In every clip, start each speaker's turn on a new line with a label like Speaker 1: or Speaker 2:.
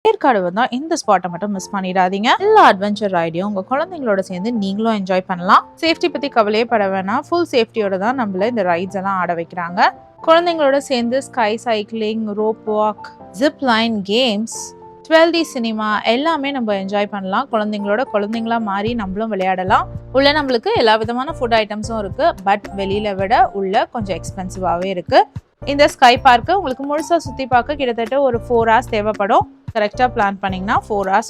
Speaker 1: ஏற்காடு வந்தா இந்த ஸ்பாட்டை மட்டும் மிஸ் பண்ணிடாதீங்க. எல்லா அட்வென்ச்சர் ரைடையும் உங்க குழந்தைங்களோட சேர்ந்து நீங்களும் என்ஜாய் பண்ணலாம். சேஃப்டி பத்தி கவலையே பட வேணாம். ஃபுல் சேஃப்டியோட தான் நம்மள இந்த ரைட்ஸ் எல்லாம் ஆட வைக்கிறாங்க. குழந்தைங்களோட சேர்ந்து sky cycling, rope walk, zip line games, 12D cinema எல்லாமே நம்ம என்ஜாய் பண்ணலாம். குழந்தைங்களா மாறி நம்மளும் விளையாடலாம். உள்ள நம்மளுக்கு எல்லா விதமான ஃபுட் ஐட்டம்ஸும் இருக்கு. பட் வெளியில விட உள்ள கொஞ்சம் எக்ஸ்பென்சிவாவே இருக்கு. இந்த ஸ்கை பார்க்கு உங்களுக்கு முழுசா சுத்தி பார்க்க கிட்டத்தட்ட ஒரு 4 hours தேவைப்படும். கரெக்டாக பிளான் பண்ணிங்கன்னா 4 hours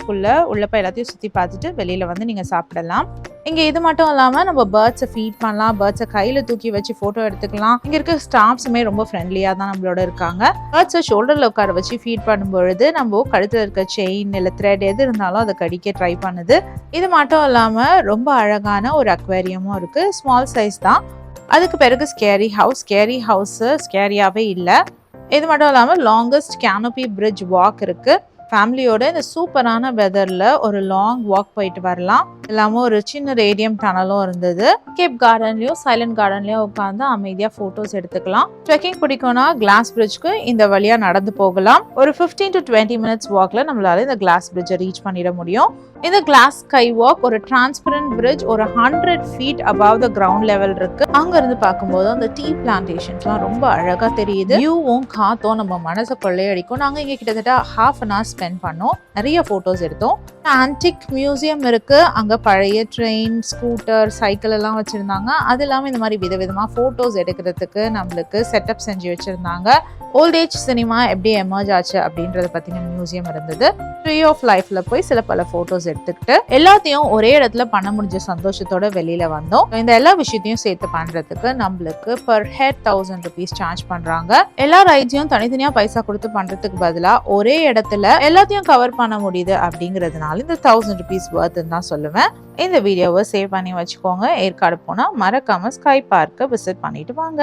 Speaker 1: உள்ள போய் எல்லாத்தையும் சுற்றி பார்த்துட்டு வெளியில் வந்து நீங்கள் சாப்பிடலாம். இங்கே இது மட்டும் இல்லாமல் நம்ம பேர்ட்ஸை ஃபீட் பண்ணலாம். பேர்ட்ஸை கையில் தூக்கி வச்சு ஃபோட்டோ எடுத்துக்கலாம். இங்கே இருக்க ஸ்டாஃப்ஸுமே ரொம்ப ஃப்ரெண்ட்லியாக தான் நம்மளோட இருக்காங்க. பேர்ட்ஸை ஷோல்டரில் உட்கார வச்சு ஃபீட் பண்ணும்பொழுது நம்ம கழுத்தில் இருக்க செயின் இல்லை த்ரெட் எது இருந்தாலும் அதை கடிக்க ட்ரை பண்ணுது. இது மட்டும் இல்லாமல் ரொம்ப அழகான ஒரு அக்வேரியமும் இருக்குது. ஸ்மால் சைஸ் தான். அதுக்கு பிறகு ஸ்கேரி ஹவுஸ் ஸ்கேரியாகவே இல்லை. இது மட்டும் இல்லாமல் லாங்கஸ்ட் கேனோபி பிரிட்ஜ் வாக் இருக்கு. ஃபேமிலியோட இந்த சூப்பரான வெதர்ல ஒரு லாங் வாக் போயிட்டு வரலாம். இல்லாமல் ஒரு சின்ன ரேடியம் டனலும் இருந்தது. கேப் கார்டன்லயும் சைலண்ட் கார்டன்லயும் உட்காந்து அமைதியா போட்டோஸ் எடுத்துக்கலாம். ட்ரெக்கிங் பிடிக்கும்னா கிளாஸ் பிரிட்ஜ்க்கு இந்த வழியா நடந்து போகலாம். ஒரு 15 to 20 minutes வாக்ல நம்மளால இந்த கிளாஸ் பிரிட்ஜை ரீச் பண்ணிட முடியும். இந்த கிளாஸ் ஸ்கை வாக் ஒரு டிரான்ஸ்பரண்ட் பிரிட்ஜ் ஒரு 100 feet above the ground level இருக்கு. அங்க இருந்து பார்க்கும்போது அந்த டீ பிளான்டேஷன்ஸ்லாம் ரொம்ப அழகா தெரியுது. வியூவும் காத்தும் நம்ம மனசை கொள்ளையடிக்கும். நாங்க இங்க கிட்டத்தட்ட half an hour ஸ்பெண்ட் பண்ணோம். நிறைய போட்டோஸ் எடுத்தோம். ஆன்டிக் மியூசியம் இருக்கு. அங்க பழைய ட்ரெயின், ஸ்கூட்டர், சைக்கிள் எல்லாம் வச்சிருந்தாங்க. அது இல்லாம இந்த மாதிரி விதவிதமா போட்டோஸ் எடுக்கிறதுக்கு நம்மளுக்கு செட்டப் செஞ்சு வச்சிருந்தாங்க. ஓல்ட் ஏஜ் சினிமா எப்படி எமர்ஜ் ஆச்சு அப்படின்றத பத்தின மியூசியம் இருந்தது. ட்ரீ ஆஃப் லைஃப்ல போய் பல போட்டோஸ் எடுத்துக்கிட்டு எல்லாத்தையும் ஒரே இடத்துல பண்ண முடிஞ்ச சந்தோஷத்தோட வெளியில வந்தோம். இந்த எல்லா விஷயத்தையும் சேர்த்து பண்றதுக்கு நம்மளுக்கு per head 1000 rupees சார்ஜ் பண்றாங்க. எல்லா ரைட்ஸையும் தனித்தனியா பைசா கொடுத்து பண்றதுக்கு பதிலா ஒரே இடத்துல எல்லாத்தையும் கவர் பண்ண முடியுது அப்படிங்கிறதுனால இந்த 1000 rupees worthன்னு தான் சொல்லுவேன். இந்த வீடியோவை சேவ் பண்ணி வச்சுக்கோங்க. ஏற்காடு போனா மறக்காம ஸ்கை பார்க்க விசிட் பண்ணிட்டு வாங்க.